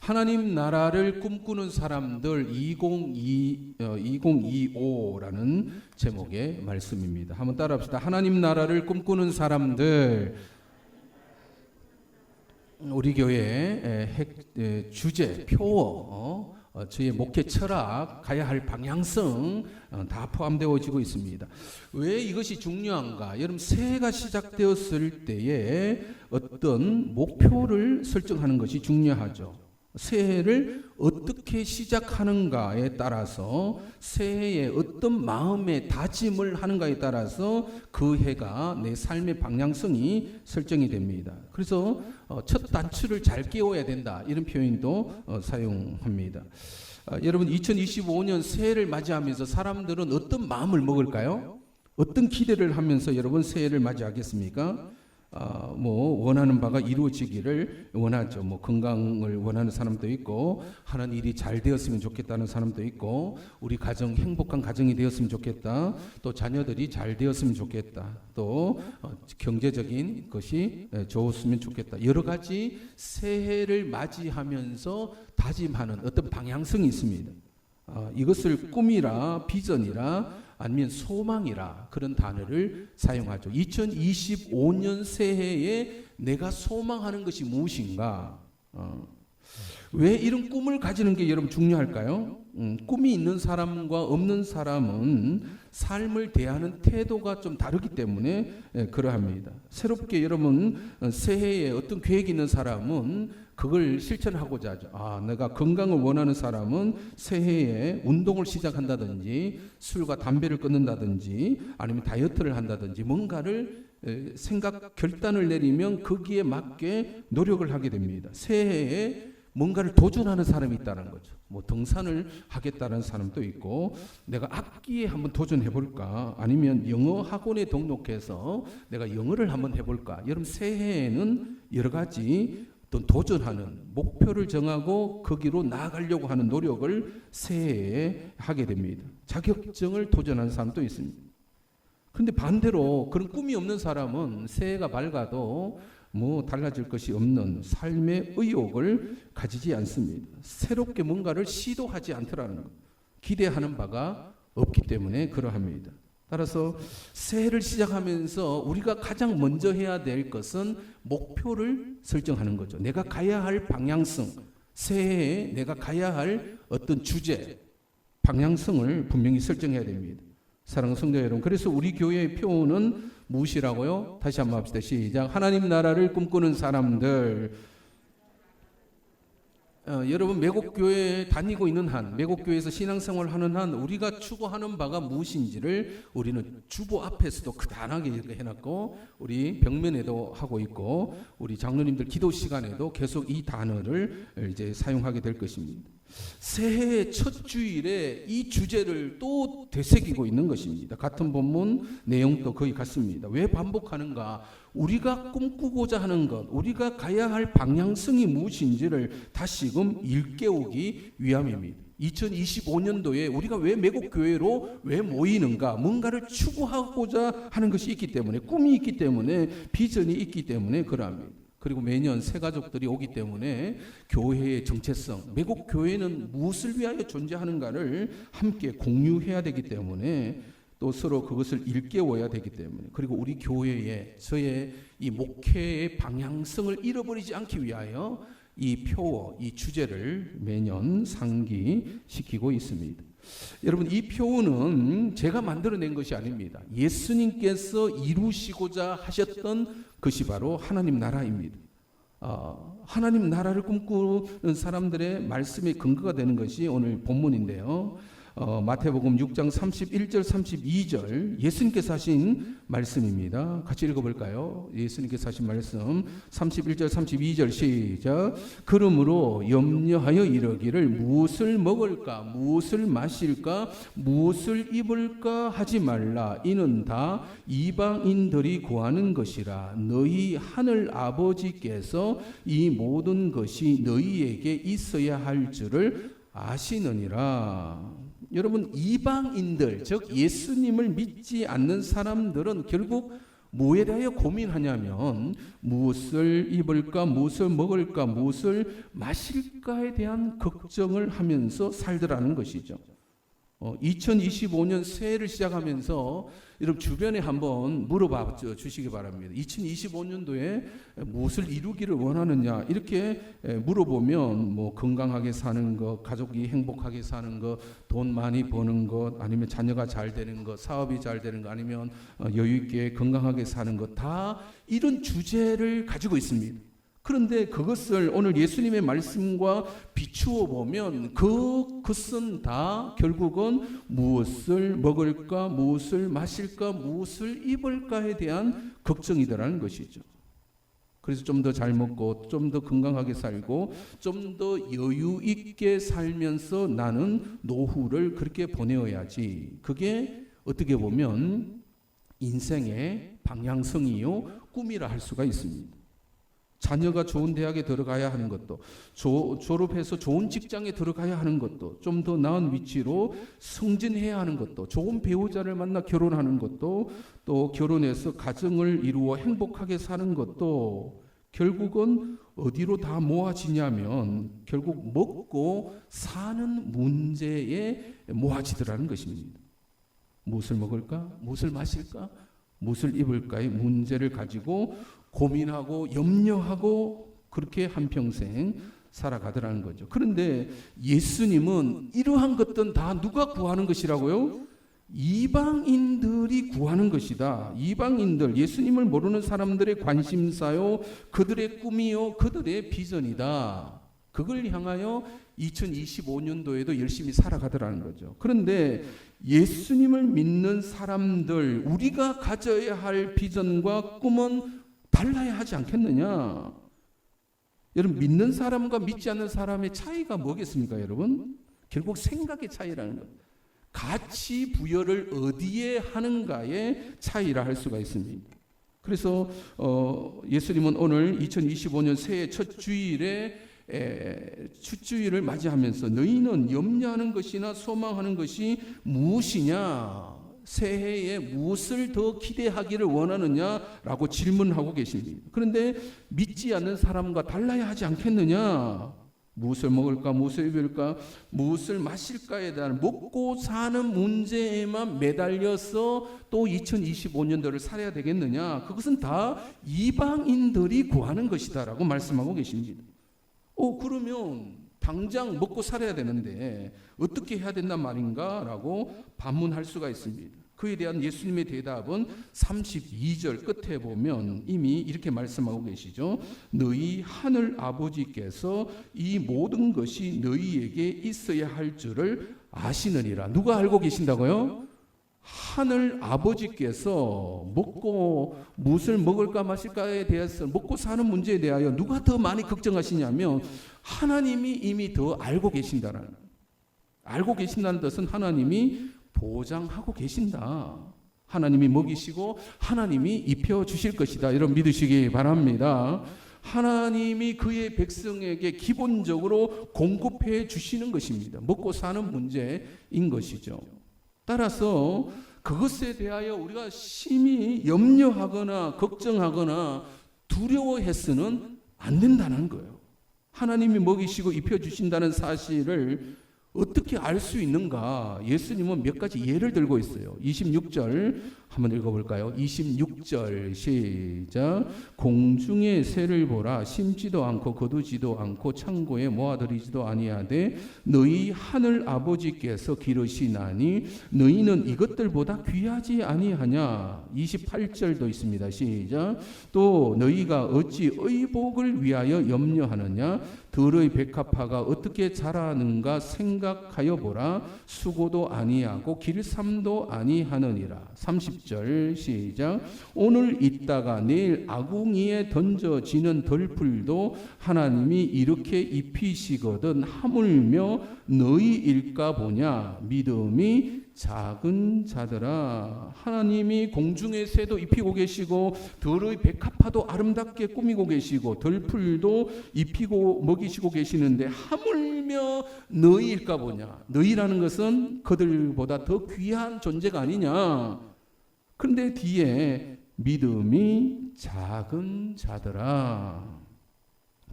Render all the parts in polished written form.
하나님 나라를 꿈꾸는 사람들 2025라는 제목의 말씀입니다. 한번 따라합시다. 하나님 나라를 꿈꾸는 사람들. 우리 교회의 주제, 표어, 저의 목회 철학, 가야 할 방향성 다 포함되어지고 있습니다. 왜 이것이 중요한가? 여러분, 새해가 시작되었을 때에 어떤 목표를 설정하는 것이 중요하죠. 새해를 어떻게 시작하는가에 따라서 새해에 어떤 마음의 다짐을 하는가에 따라서 그 해가 내 삶의 방향성이 설정이 됩니다. 그래서 첫 단추를 잘 끼워야 된다, 이런 표현도 사용합니다. 여러분, 2025년 새해를 맞이하면서 사람들은 어떤 마음을 먹을까요? 어떤 기대를 하면서 여러분 새해를 맞이하겠습니까? 원하는 바가 이루어지기를 원하죠. 건강을 원하는 사람도 있고, 하는 일이 잘 되었으면 좋겠다는 사람도 있고, 우리 가정 행복한 가정이 되었으면 좋겠다. 또 자녀들이 잘 되었으면 좋겠다. 또 경제적인 것이 좋았으면 좋겠다. 여러 가지 새해를 맞이하면서 다짐하는 어떤 방향성이 있습니다. 이것을 꿈이라 비전이라 아니면 소망이라 그런 단어를 사용하죠. 2025년 새해에 내가 소망하는 것이 무엇인가? 왜 이런 꿈을 가지는 게 여러분 중요할까요? 꿈이 있는 사람과 없는 사람은 삶을 대하는 태도가 좀 다르기 때문에 그러합니다. 새롭게 여러분 새해에 어떤 계획이 있는 사람은 그걸 실천하고자 하죠. 내가 건강을 원하는 사람은 새해에 운동을 시작한다든지 술과 담배를 끊는다든지 아니면 다이어트를 한다든지 뭔가를 결단을 내리면 거기에 맞게 노력을 하게 됩니다. 새해에 뭔가를 도전하는 사람이 있다는 거죠. 등산을 하겠다는 사람도 있고, 내가 악기에 한번 도전해 볼까, 아니면 영어 학원에 등록해서 내가 영어를 한번 해볼까. 여러분, 새해에는 여러 가지 어떤 도전하는 목표를 정하고 거기로 나아가려고 하는 노력을 새해에 하게 됩니다. 자격증을 도전하는 사람도 있습니다. 그런데 반대로 그런 꿈이 없는 사람은 새해가 밝아도 달라질 것이 없는 삶의 의욕을 가지지 않습니다. 새롭게 뭔가를 시도하지 않더라는 것. 기대하는 바가 없기 때문에 그러합니다. 따라서 새해를 시작하면서 우리가 가장 먼저 해야 될 것은 목표를 설정하는 거죠. 내가 가야 할 방향성, 새해에 내가 가야 할 어떤 주제, 방향성을 분명히 설정해야 됩니다. 사랑하는 성도 여러분, 그래서 우리 교회의 표어는 무엇이라고요? 다시 한번 합시다. 시작. 하나님 나라를 꿈꾸는 사람들. 여러분, 매국교회에 다니고 있는 한, 매국교회에서 신앙생활을 하는 한 우리가 추구하는 바가 무엇인지를 우리는 주보 앞에서도 크단하게 이렇게 해놨고, 우리 벽면에도 하고 있고, 우리 장로님들 기도 시간에도 계속 이 단어를 이제 사용하게 될 것입니다. 새해 첫 주일에 이 주제를 또 되새기고 있는 것입니다. 같은 본문 내용도 거의 같습니다. 왜 반복하는가? 우리가 꿈꾸고자 하는 것, 우리가 가야 할 방향성이 무엇인지를 다시금 일깨우기 위함입니다. 2025년도에 우리가 왜 매국교회로 왜 모이는가? 뭔가를 추구하고자 하는 것이 있기 때문에, 꿈이 있기 때문에, 비전이 있기 때문에 그러합니다. 그리고 매년 새 가족들이 오기 때문에 교회의 정체성, 매국교회는 무엇을 위하여 존재하는가를 함께 공유해야 되기 때문에, 또 서로 그것을 일깨워야 되기 때문에, 그리고 우리 교회의 저의 이 목회의 방향성을 잃어버리지 않기 위하여 이 표어, 이 주제를 매년 상기시키고 있습니다. 여러분, 이 표어는 제가 만들어낸 것이 아닙니다. 예수님께서 이루시고자 하셨던 것이 바로 하나님 나라입니다. 하나님 나라를 꿈꾸는 사람들의 말씀의 근거가 되는 것이 오늘 본문인데요. 마태복음 6장 31절 32절 예수님께서 하신 말씀입니다. 같이 읽어볼까요? 예수님께서 하신 말씀 31절 32절 시작. 그러므로 염려하여 이르기를 무엇을 먹을까 무엇을 마실까 무엇을 입을까 하지 말라. 이는 다 이방인들이 구하는 것이라. 너희 하늘 아버지께서 이 모든 것이 너희에게 있어야 할 줄을 아시느니라. 여러분, 이방인들, 즉 예수님을 믿지 않는 사람들은 결국 뭐에 대하여 고민하냐면 무엇을 입을까, 무엇을 먹을까, 무엇을 마실까에 대한 걱정을 하면서 살더라는 것이죠. 2025년 새해를 시작하면서 여러분 주변에 한번 물어봐 주시기 바랍니다. 2025년도에 무엇을 이루기를 원하느냐 이렇게 물어보면 뭐 건강하게 사는 것, 가족이 행복하게 사는 것, 돈 많이 버는 것, 아니면 자녀가 잘 되는 것, 사업이 잘 되는 것, 아니면 여유 있게 건강하게 사는 것, 다 이런 주제를 가지고 있습니다. 그런데 그것을 오늘 예수님의 말씀과 비추어 보면 그것은 다 결국은 무엇을 먹을까, 무엇을 마실까, 무엇을 입을까에 대한 걱정이더라는 것이죠. 그래서 좀 더 잘 먹고 좀 더 건강하게 살고 좀 더 여유 있게 살면서 나는 노후를 그렇게 보내어야지. 그게 어떻게 보면 인생의 방향성이요 꿈이라 할 수가 있습니다. 자녀가 좋은 대학에 들어가야 하는 것도, 졸업해서 좋은 직장에 들어가야 하는 것도, 좀 더 나은 위치로 승진해야 하는 것도, 좋은 배우자를 만나 결혼하는 것도, 또 결혼해서 가정을 이루어 행복하게 사는 것도 결국은 어디로 다 모아지냐면 결국 먹고 사는 문제에 모아지더라는 것입니다. 무엇을 먹을까? 무엇을 마실까? 무엇을 입을까의 문제를 가지고 고민하고 염려하고 그렇게 한평생 살아가더라는 거죠. 그런데 예수님은 이러한 것들은 다 누가 구하는 것이라고요? 이방인들이 구하는 것이다. 이방인들, 예수님을 모르는 사람들의 관심사요, 그들의 꿈이요, 그들의 비전이다. 그걸 향하여 2025년도에도 열심히 살아가더라는 거죠. 그런데 예수님을 믿는 사람들, 우리가 가져야 할 비전과 꿈은 달라야 하지 않겠느냐? 여러분, 믿는 사람과 믿지 않는 사람의 차이가 뭐겠습니까, 여러분? 결국 생각의 차이라는 것. 가치 부여를 어디에 하는가의 차이라 할 수가 있습니다. 그래서 예수님은 오늘 2025년 새해 첫 주일에 주주일을 맞이하면서 너희는 염려하는 것이나 소망하는 것이 무엇이냐? 새해에 무엇을 더 기대하기를 원하느냐라고 질문하고 계십니다. 그런데 믿지 않는 사람과 달라야 하지 않겠느냐? 무엇을 먹을까, 무엇을 입을까, 무엇을 마실까에 대한 먹고 사는 문제에만 매달려서 또 2025년도를 살아야 되겠느냐? 그것은 다 이방인들이 구하는 것이다라고 말씀하고 계십니다. 그러면 당장 먹고 살아야 되는데 어떻게 해야 된단 말인가? 라고 반문할 수가 있습니다. 그에 대한 예수님의 대답은 32절 끝에 보면 이미 이렇게 말씀하고 계시죠. 너희 하늘 아버지께서 이 모든 것이 너희에게 있어야 할 줄을 아시느니라. 누가 알고 계신다고요? 하늘 아버지께서 먹고 무엇을 먹을까 마실까에 대해서 먹고 사는 문제에 대하여 누가 더 많이 걱정하시냐면 하나님이 이미 더 알고 계신다는, 알고 계신다는 뜻은 하나님이 보장하고 계신다. 하나님이 먹이시고 하나님이 입혀 주실 것이다. 여러분 믿으시기 바랍니다. 하나님이 그의 백성에게 기본적으로 공급해 주시는 것입니다. 먹고 사는 문제인 것이죠. 따라서 그것에 대하여 우리가 심히 염려하거나 걱정하거나 두려워해서는 안 된다는 거예요. 하나님이 먹이시고 입혀주신다는 사실을 어떻게 알 수 있는가? 예수님은 몇 가지 예를 들고 있어요. 26절 한번 읽어볼까요? 26절 시작. 공중의 새를 보라. 심지도 않고 거두지도 않고 창고에 모아들이지도 아니하되 너희 하늘 아버지께서 기르시나니 너희는 이것들보다 귀하지 아니하냐? 28절도 있습니다. 시작. 또 너희가 어찌 의복을 위하여 염려하느냐? 들의 백합화가 어떻게 자라는가 생각하여 보라. 수고도 아니하고 길삼도 아니하느니라. 30절 시작. 오늘 있다가 내일 아궁이에 던져지는 덜풀도 하나님이 이렇게 입히시거든 하물며 너희일까 보냐. 믿음이 작은 자들아. 하나님이 공중의 새도 입히고 계시고 들의 백합화도 아름답게 꾸미고 계시고 덜풀도 입히고 먹이시고 계시는데 하물며 너희일까 보냐. 너희라는 것은 그들보다 더 귀한 존재가 아니냐. 그런데 뒤에 믿음이 작은 자들아.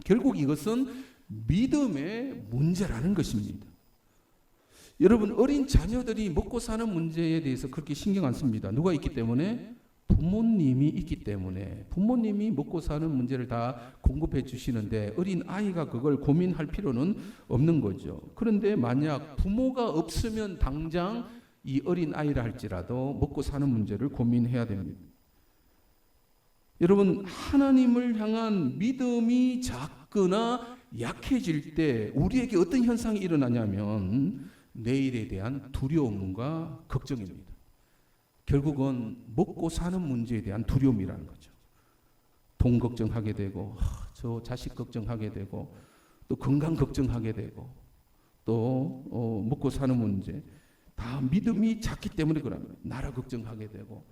결국 이것은 믿음의 문제라는 것입니다. 여러분, 어린 자녀들이 먹고 사는 문제에 대해서 그렇게 신경 안 씁니다. 누가 있기 때문에? 부모님이 있기 때문에. 부모님이 먹고 사는 문제를 다 공급해 주시는데 어린 아이가 그걸 고민할 필요는 없는 거죠. 그런데 만약 부모가 없으면 당장 이 어린 아이라 할지라도 먹고 사는 문제를 고민해야 됩니다. 여러분, 하나님을 향한 믿음이 작거나 약해질 때 우리에게 어떤 현상이 일어나냐면 내일에 대한 두려움과 걱정입니다. 결국은 먹고 사는 문제에 대한 두려움이라는 거죠. 돈 걱정하게 되고, 저 자식 걱정하게 되고, 또 건강 걱정하게 되고, 또 먹고 사는 문제, 다 믿음이 작기 때문에 그럽니다. 나라 걱정하게 되고,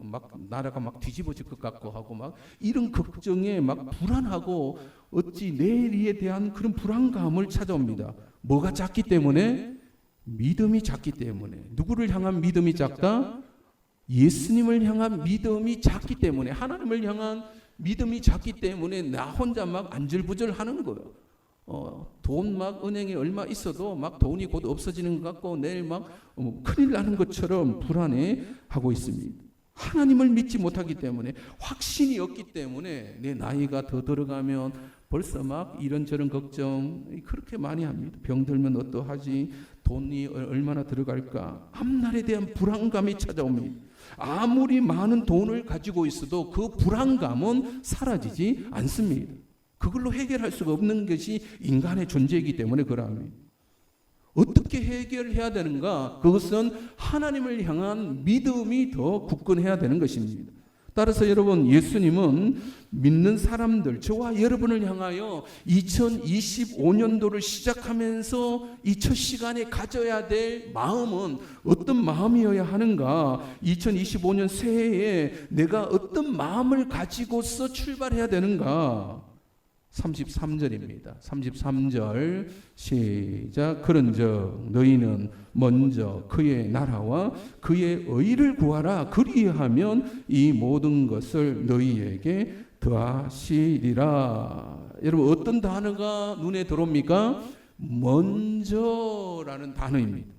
막 나라가 막 뒤집어질 것 같고 하고 막 이런 걱정에 막 불안하고 어찌 내일에 대한 그런 불안감을 찾아옵니다. 뭐가 작기 때문에? 믿음이 작기 때문에. 누구를 향한 믿음이 작다? 예수님을 향한 믿음이 작기 때문에, 하나님을 향한 믿음이 작기 때문에 나 혼자 막 안절부절하는 거예요. 돈 막 은행에 얼마 있어도 막 돈이 곧 없어지는 것 같고 내일 막 큰일 나는 것처럼 불안해하고 있습니다. 하나님을 믿지 못하기 때문에, 확신이 없기 때문에 내 나이가 더 들어가면 벌써 막 이런저런 걱정 그렇게 많이 합니다. 병 들면 어떠하지? 돈이 얼마나 들어갈까? 앞날에 대한 불안감이 찾아옵니다. 아무리 많은 돈을 가지고 있어도 그 불안감은 사라지지 않습니다. 그걸로 해결할 수가 없는 것이 인간의 존재이기 때문에 그러합니다. 어떻게 해결해야 되는가? 그것은 하나님을 향한 믿음이 더 굳건해야 되는 것입니다. 따라서 여러분, 예수님은 믿는 사람들, 저와 여러분을 향하여 2025년도를 시작하면서 이 첫 시간에 가져야 될 마음은 어떤 마음이어야 하는가? 2025년 새해에 내가 어떤 마음을 가지고서 출발해야 되는가? 33절입니다. 33절 시작. 그런즉 너희는 먼저 그의 나라와 그의 의를 구하라. 그리하면 이 모든 것을 너희에게 더하시리라. 여러분, 어떤 단어가 눈에 들어옵니까? 먼저라는 단어입니다.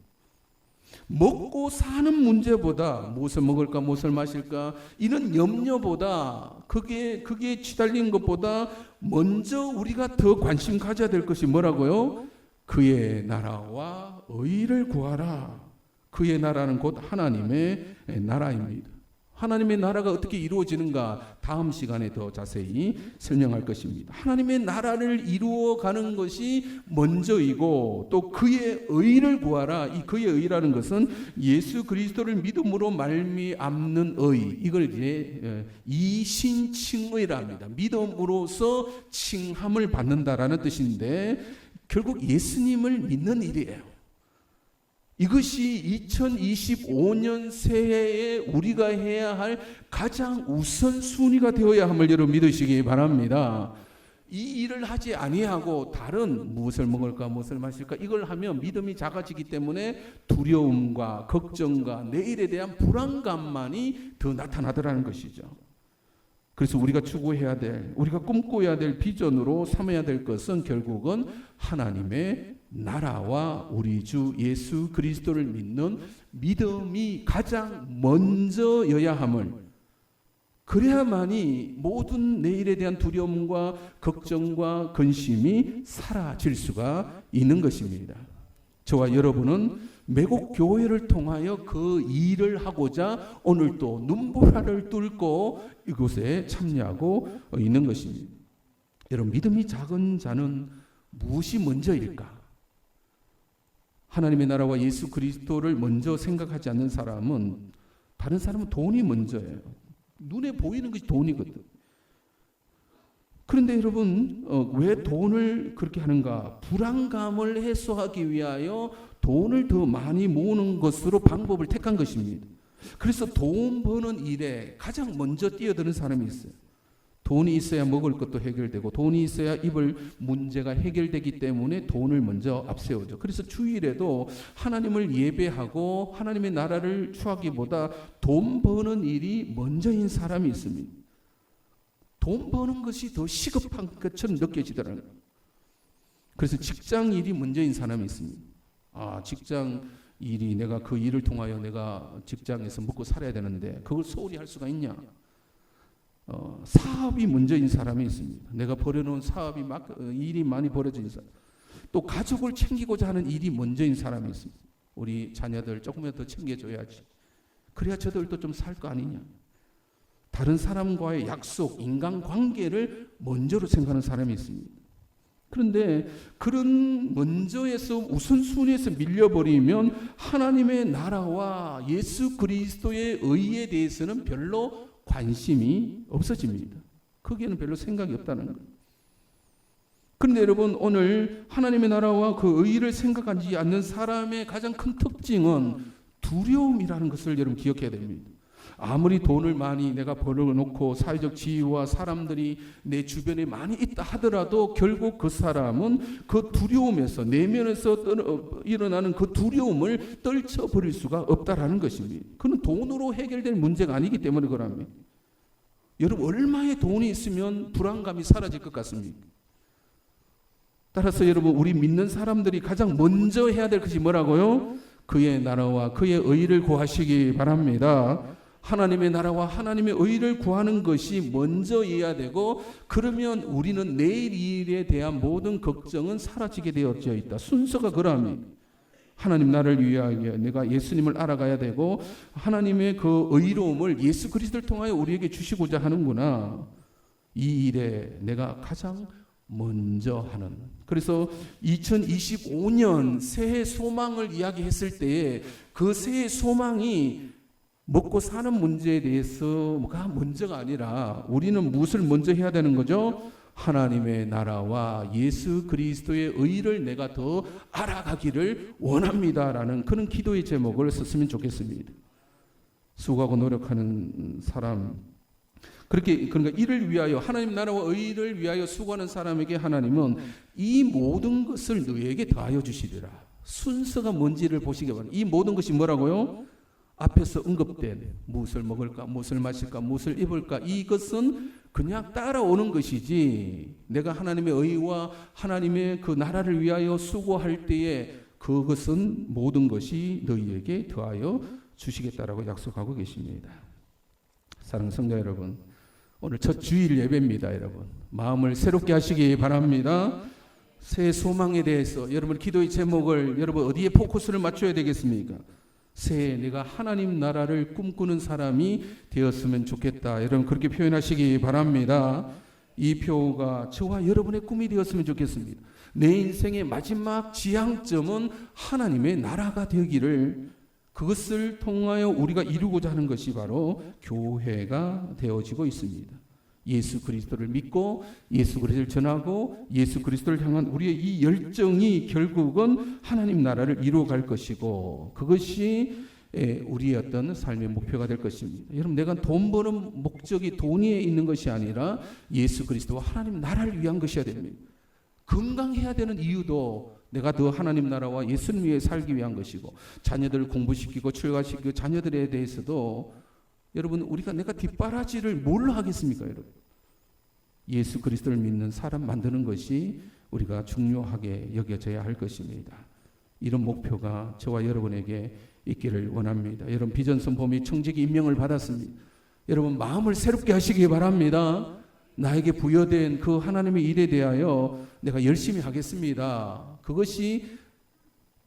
먹고 사는 문제보다 무엇을 먹을까 무엇을 마실까 이런 염려보다, 그게 치달린 것보다 먼저 우리가 더 관심 가져야 될 것이 뭐라고요? 그의 나라와 의를 구하라. 그의 나라는 곧 하나님의 나라입니다. 하나님의 나라가 어떻게 이루어지는가 다음 시간에 더 자세히 설명할 것입니다. 하나님의 나라를 이루어가는 것이 먼저이고, 또 그의 의를 구하라. 이 그의 의라는 것은 예수 그리스도를 믿음으로 말미암는 의, 이걸 이제 이신칭의라 합니다. 믿음으로써 칭함을 받는다라는 뜻인데, 결국 예수님을 믿는 일이에요. 이것이 2025년 새해에 우리가 해야 할 가장 우선순위가 되어야 함을 여러분 믿으시기 바랍니다. 이 일을 하지 아니하고 다른 무엇을 먹을까 무엇을 마실까 이걸 하면 믿음이 작아지기 때문에 두려움과 걱정과 내일에 대한 불안감만이 더 나타나더라는 것이죠. 그래서 우리가 추구해야 될, 우리가 꿈꿔야 될 비전으로 삼아야 될 것은 결국은 하나님의 나라와 우리 주 예수 그리스도를 믿는 믿음이 가장 먼저여야 함을, 그래야만이 모든 내일에 대한 두려움과 걱정과 근심이 사라질 수가 있는 것입니다. 저와 여러분은 매국 교회를 통하여 그 일을 하고자 오늘 또 눈보라를 뚫고 이곳에 참여하고 있는 것입니다. 여러분, 믿음이 작은 자는 무엇이 먼저일까? 하나님의 나라와 예수 그리스도를 먼저 생각하지 않는 사람은, 다른 사람은 돈이 먼저예요. 눈에 보이는 것이 돈이거든. 그런데 여러분, 왜 돈을 그렇게 하는가? 불안감을 해소하기 위하여 돈을 더 많이 모으는 것으로 방법을 택한 것입니다. 그래서 돈 버는 일에 가장 먼저 뛰어드는 사람이 있어요. 돈이 있어야 먹을 것도 해결되고 돈이 있어야 입을 문제가 해결되기 때문에 돈을 먼저 앞세우죠. 그래서 주일에도 하나님을 예배하고 하나님의 나라를 추하기보다 돈 버는 일이 먼저인 사람이 있습니다. 돈 버는 것이 더 시급한 것처럼 느껴지더라고요. 그래서 직장 일이 먼저인 사람이 있습니다. 직장 일이 내가 그 일을 통하여 내가 직장에서 먹고 살아야 되는데 그걸 소홀히 할 수가 있냐? 사업이 먼저인 사람이 있습니다. 내가 벌여놓은 사업이 일이 많이 벌어진 사람. 또 가족을 챙기고자 하는 일이 먼저인 사람이 있습니다. 우리 자녀들 조금이라도 더 챙겨줘야지. 그래야 저들도 좀 살 거 아니냐. 다른 사람과의 약속, 인간관계를 먼저로 생각하는 사람이 있습니다. 그런데 그런 먼저에서 우선순위에서 밀려버리면 하나님의 나라와 예수 그리스도의 의에 대해서는 별로 관심이 없어집니다. 거기에는 별로 생각이 없다는 거예요. 그런데 여러분, 오늘 하나님의 나라와 그 의를 생각하지 않는 사람의 가장 큰 특징은 두려움이라는 것을 여러분 기억해야 됩니다. 아무리 돈을 많이 내가 벌어놓고 사회적 지위와 사람들이 내 주변에 많이 있다 하더라도 결국 그 사람은 그 두려움에서 내면에서 일어나는 그 두려움을 떨쳐버릴 수가 없다라는 것입니다. 그건 돈으로 해결될 문제가 아니기 때문에 그럽니다. 여러분, 얼마의 돈이 있으면 불안감이 사라질 것 같습니까? 따라서 여러분, 우리 믿는 사람들이 가장 먼저 해야 될 것이 뭐라고요? 그의 나라와 그의 의를 구하시기 바랍니다. 하나님의 나라와 하나님의 의를 구하는 것이 먼저여야 되고, 그러면 우리는 내일 일에 대한 모든 걱정은 사라지게 되어져 있다. 순서가 그러합니다. 하나님 나라를 위하여 내가 예수님을 알아가야 되고 하나님의 그 의로움을 예수 그리스도를 통하여 우리에게 주시고자 하는구나. 이 일에 내가 가장 먼저 하는. 그래서 2025년 새해 소망을 이야기했을 때에 그 새해 소망이 먹고 사는 문제에 대해서가 먼저가 아니라 우리는 무엇을 먼저 해야 되는 거죠? 하나님의 나라와 예수 그리스도의 의를 내가 더 알아가기를 원합니다라는 그런 기도의 제목을 썼으면 좋겠습니다. 수고하고 노력하는 사람, 그러니까 이를 위하여, 하나님 나라와 의를 위하여 수고하는 사람에게 하나님은 이 모든 것을 너에게 더하여 주시리라. 순서가 뭔지를 보시기 바랍니다. 이 모든 것이 뭐라고요? 앞에서 언급된 무엇을 먹을까, 무엇을 마실까, 무엇을 입을까, 이것은 그냥 따라오는 것이지, 내가 하나님의 의와 하나님의 그 나라를 위하여 수고할 때에 그것은 모든 것이 너희에게 더하여 주시겠다라고 약속하고 계십니다. 사랑하는 성도 여러분, 오늘 첫 주일 예배입니다. 여러분, 마음을 새롭게 하시기 바랍니다. 새 소망에 대해서 여러분 기도의 제목을 여러분 어디에 포커스를 맞춰야 되겠습니까? 새해 내가 하나님 나라를 꿈꾸는 사람이 되었으면 좋겠다. 여러분 그렇게 표현하시기 바랍니다. 이 표가 저와 여러분의 꿈이 되었으면 좋겠습니다. 내 인생의 마지막 지향점은 하나님의 나라가 되기를, 그것을 통하여 우리가 이루고자 하는 것이 바로 교회가 되어지고 있습니다. 예수 그리스도를 믿고 예수 그리스도를 전하고 예수 그리스도를 향한 우리의 이 열정이 결국은 하나님 나라를 이루어갈 것이고, 그것이 우리의 어떤 삶의 목표가 될 것입니다. 여러분, 내가 돈 버는 목적이 돈에 있는 것이 아니라 예수 그리스도와 하나님 나라를 위한 것이어야 됩니다. 건강해야 되는 이유도 내가 더 하나님 나라와 예수님 위해 살기 위한 것이고, 자녀들을 공부시키고 출가시키고 자녀들에 대해서도 여러분 내가 뒷바라지를 뭘로 하겠습니까? 여러분, 예수 그리스도를 믿는 사람 만드는 것이 우리가 중요하게 여겨져야 할 것입니다. 이런 목표가 저와 여러분에게 있기를 원합니다. 여러분, 비전선포 청지기 임명을 받았습니다. 여러분, 마음을 새롭게 하시기 바랍니다. 나에게 부여된 그 하나님의 일에 대하여 내가 열심히 하겠습니다. 그것이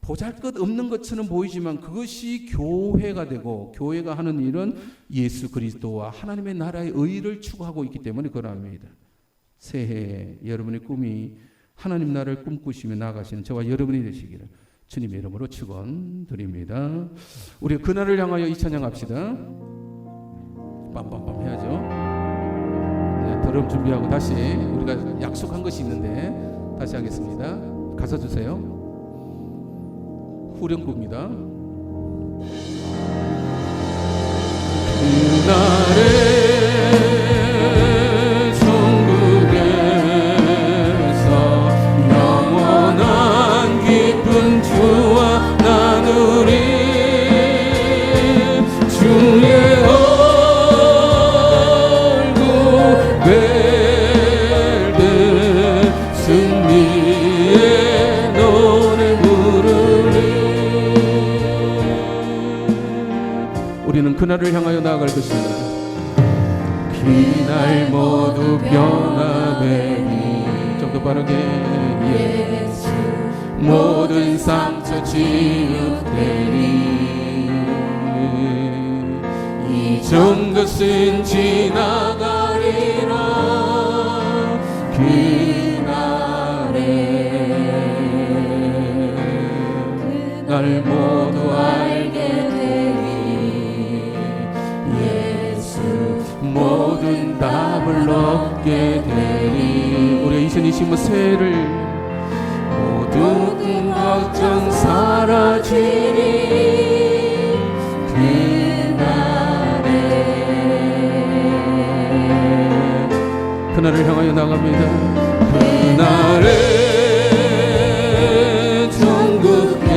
보잘것없는 것처럼 보이지만 그것이 교회가 되고, 교회가 하는 일은 예수 그리스도와 하나님의 나라의 의를 추구하고 있기 때문에 그러합니다. 새해 여러분의 꿈이 하나님 나라를 꿈꾸시며 나아가시는 저와 여러분이 되시기를 주님의 이름으로 축원드립니다. 우리 그날을 향하여 이 찬양합시다. 빰빰빰 해야죠. 네, 드럼 준비하고 다시 우리가 약속한 것이 있는데 다시 하겠습니다. 가사 주세요. 후렴구입니다. 그날에서 그날을 향하여 나아갈 것입니다. 그날 모두 변화되니 좀 더 빠르게 예수 모든 상처 지읍되니 이전 것은 지나가리라 그날에 날 모두 알게 되리 예수 모든 답을 얻게 되리. 우리가 2020년 새해를 모든 걱정 사라지리 그날을 향하여 나갑니다. 그날에 천국에서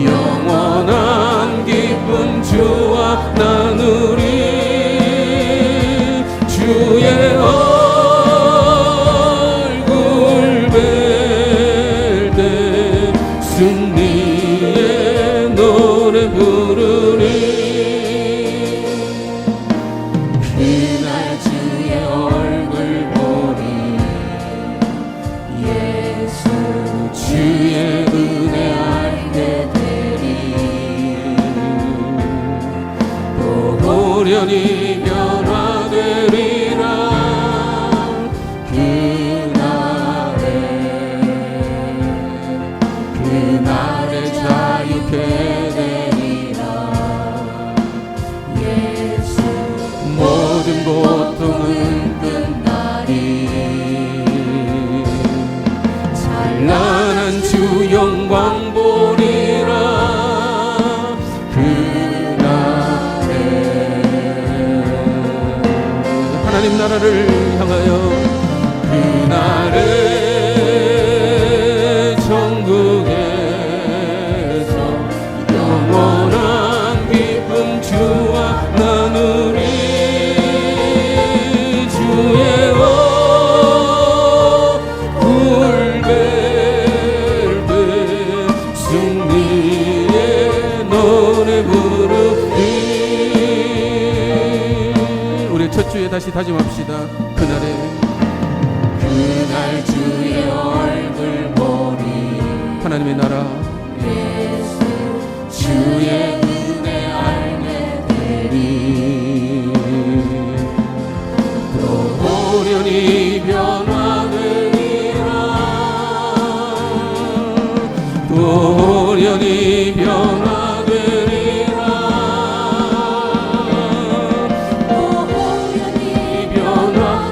영원한 기쁨 주와 나누리 주의 얼굴 뵐 때 승리의 노래 부르리 그날 주의 얼굴 보리 예수 주의 은혜 알게 되리 또 호련히 변화되리라 그날에 자유케 되리라 예수 모든 고통은 끝나리 찬란한 주 영광 보리라 그날에 하나님 나라를 향하여 그날에 천국에서 영원한 기쁨 주와 나누리 주의 얼굴 뵐 때 승리의 노래 부르리. 우리 첫 주에 다시 다짐합시다. 그날 주의 얼굴 보리 하나님의 나라 예수 주의 은혜 알게 되리 또 호련히 변화되리라 또 호련히 변화되리라 또 호련히 변화되리라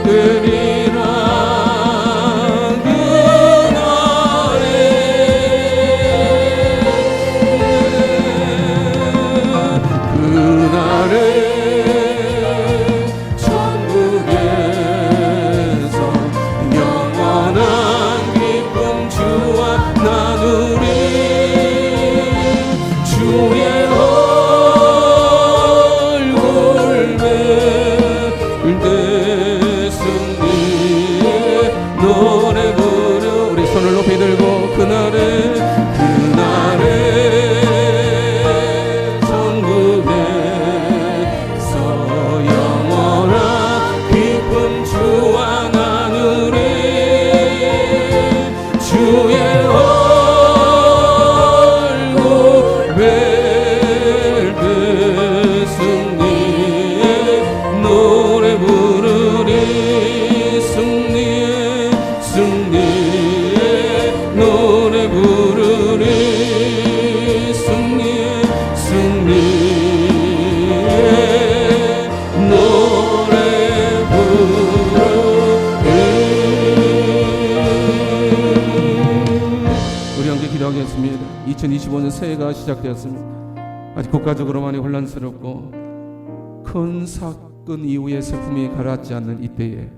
기도하겠습니다. 2025년 새해가 시작되었습니다. 아직 국가적으로 많이 혼란스럽고 큰 사건 이후의 슬픔이 가라앉지 않는 이때에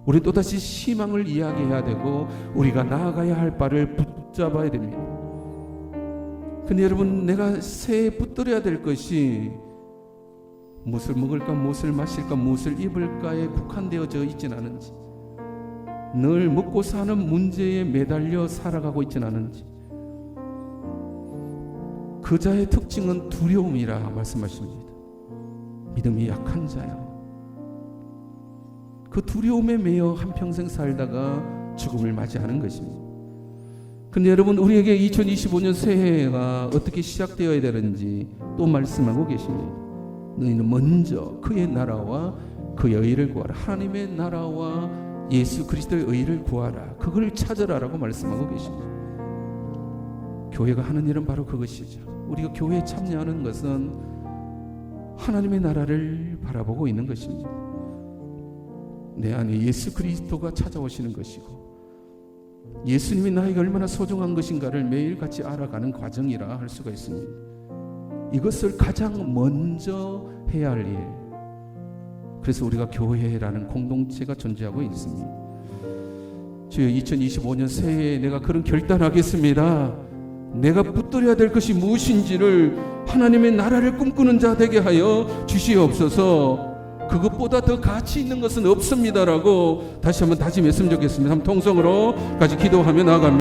우리 또다시 희망을 이야기해야 되고 우리가 나아가야 할 바를 붙잡아야 됩니다. 근데 여러분, 내가 새해 붙들어야 될 것이 무엇을 먹을까, 무엇을 마실까, 무엇을 입을까에 국한되어져 있진 않은지, 늘 먹고 사는 문제에 매달려 살아가고 있진 않은지, 그 자의 특징은 두려움이라 말씀하십니다. 믿음이 약한 자야. 그 두려움에 매여 한평생 살다가 죽음을 맞이하는 것입니다. 근데 여러분, 우리에게 2025년 새해가 어떻게 시작되어야 되는지 또 말씀하고 계십니다. 너희는 먼저 그의 나라와 그의 의를 구하라. 하나님의 나라와 예수 그리스도의 의를 구하라. 그걸 찾으라라고 말씀하고 계십니다. 교회가 하는 일은 바로 그것이죠. 우리가 교회에 참여하는 것은 하나님의 나라를 바라보고 있는 것입니다. 내 안에 예수 그리스도가 찾아오시는 것이고 예수님이 나에게 얼마나 소중한 것인가를 매일같이 알아가는 과정이라 할 수가 있습니다. 이것을 가장 먼저 해야 할 일. 그래서 우리가 교회라는 공동체가 존재하고 있습니다. 주여, 2025년 새해에 내가 그런 결단하겠습니다. 내가 붙들어야 될 것이 무엇인지를 하나님의 나라를 꿈꾸는 자 되게 하여 주시옵소서. 그것보다 더 가치 있는 것은 없습니다라고 다시 한번 다짐했으면 좋겠습니다. 한번 통성으로 같이 기도하며 나아갑니다.